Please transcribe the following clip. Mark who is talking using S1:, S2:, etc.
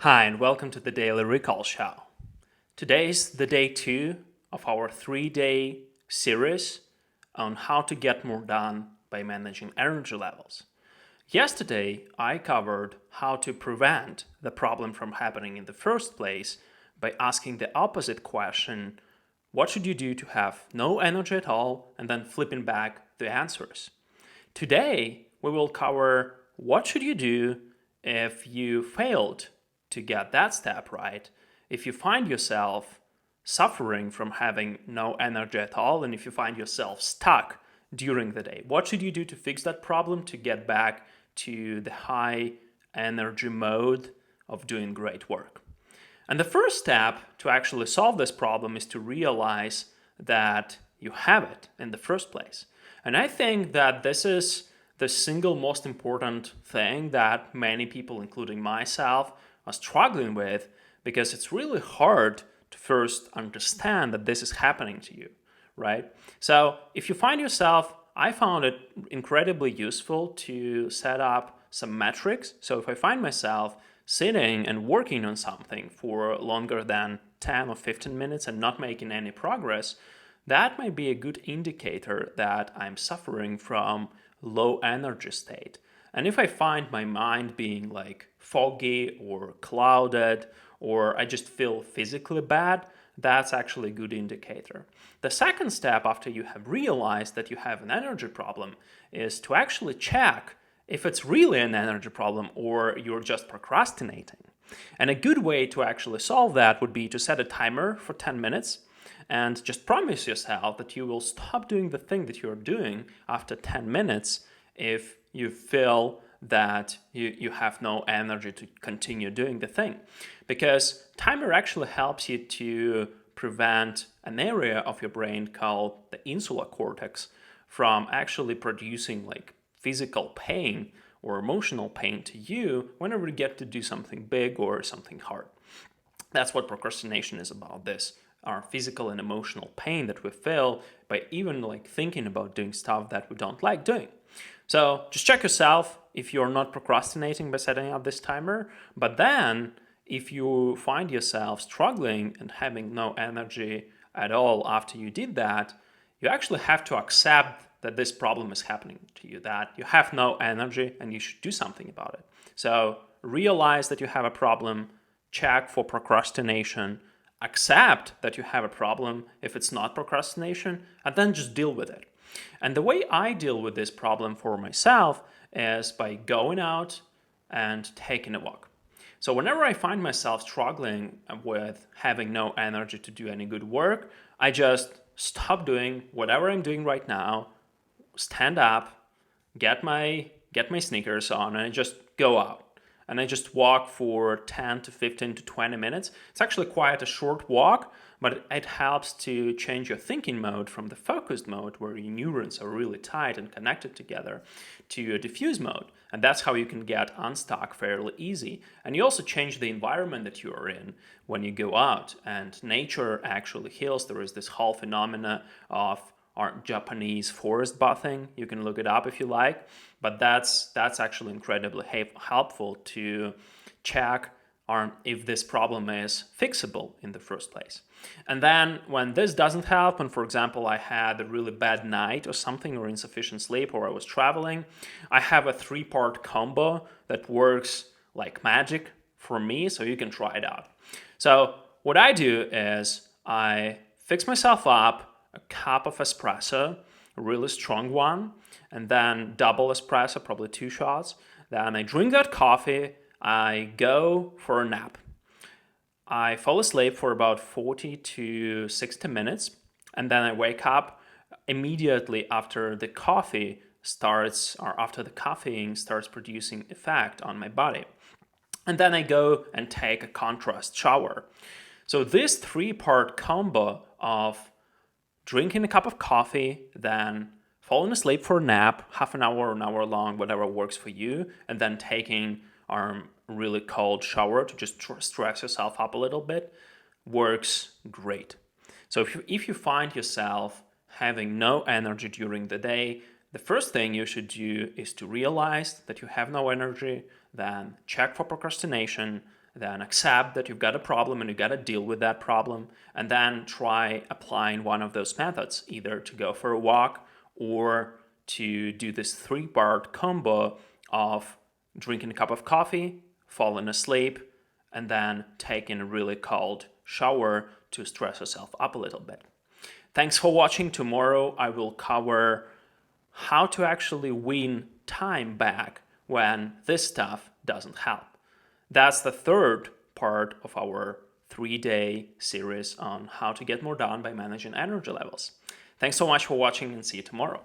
S1: Hi, and welcome to the Daily Recall Show. Today's the day 2 of our 3-day series on how to get more done by managing energy levels. Yesterday, I covered how to prevent the problem from happening in the first place by asking the opposite question: what should you do to have no energy at all, and then flipping back the answers. Today, we will cover what should you do if you failed to get that step right, if you find yourself suffering from having no energy at all, and if you find yourself stuck during the day. What should you do to fix that problem to get back to the high energy mode of doing great work? And the first step to actually solve this problem is to realize that you have it in the first place. And I think that this is the single most important thing that many people, including myself, are struggling with, because it's really hard to first understand that this is happening to you, right? So if you find yourself, I found it incredibly useful to set up some metrics. So if I find myself sitting and working on something for longer than 10 or 15 minutes and not making any progress, that might be a good indicator that I'm suffering from low energy state. And if I find my mind being like foggy or clouded, or I just feel physically bad, that's actually a good indicator. The second step after you have realized that you have an energy problem is to actually check if it's really an energy problem or you're just procrastinating. And a good way to actually solve that would be to set a timer for 10 minutes and just promise yourself that you will stop doing the thing that you're doing after 10 minutes if you feel that you have no energy to continue doing the thing. Because timer actually helps you to prevent an area of your brain called the insular cortex from actually producing like physical pain or emotional pain to you whenever you get to do something big or something hard. That's what procrastination is about. This our physical and emotional pain that we feel by even like thinking about doing stuff that we don't like doing. So just check yourself if you're not procrastinating by setting up this timer. But then if you find yourself struggling and having no energy at all after you did that, you actually have to accept that this problem is happening to you, that you have no energy and you should do something about it. So realize that you have a problem, check for procrastination, accept that you have a problem if it's not procrastination, and then just deal with it. And the way I deal with this problem for myself is by going out and taking a walk. So whenever I find myself struggling with having no energy to do any good work, I just stop doing whatever I'm doing right now, stand up, get my sneakers on, and I just go out. And I just walk for 10 to 15 to 20 minutes. It's actually quite a short walk, but it helps to change your thinking mode from the focused mode, where your neurons are really tight and connected together, to a diffuse mode. And that's how you can get unstuck fairly easy. And you also change the environment that you are in when you go out. And nature actually heals. There is this whole phenomena of our Japanese forest bathing. You can look it up if you like, but that's actually incredibly helpful to check if this problem is fixable in the first place. And then when this doesn't help, and for example, I had a really bad night or something, or insufficient sleep, or I was traveling, I have a 3-part combo that works like magic for me, so you can try it out. So what I do is I fix myself up a cup of espresso, a really strong one, and then double espresso, probably 2 shots. Then I drink that coffee, I go for a nap. I fall asleep for about 40 to 60 minutes, and then I wake up immediately after the coffee starts, or after the caffeine starts producing effect on my body. And then I go and take a contrast shower. So this 3-part combo of drinking a cup of coffee, then falling asleep for a nap, half an hour or an hour long, whatever works for you, and then taking a really cold shower to just stress yourself up a little bit, works great. So if you find yourself having no energy during the day, the first thing you should do is to realize that you have no energy, then check for procrastination, then accept that you've got a problem and you got to deal with that problem, and then try applying one of those methods, either to go for a walk or to do this 3-part combo of drinking a cup of coffee, falling asleep, and then taking a really cold shower to stress yourself up a little bit. Thanks for watching. Tomorrow I will cover how to actually win time back when this stuff doesn't help. That's the 3rd part of our 3-day series on how to get more done by managing energy levels. Thanks so much for watching, and see you tomorrow.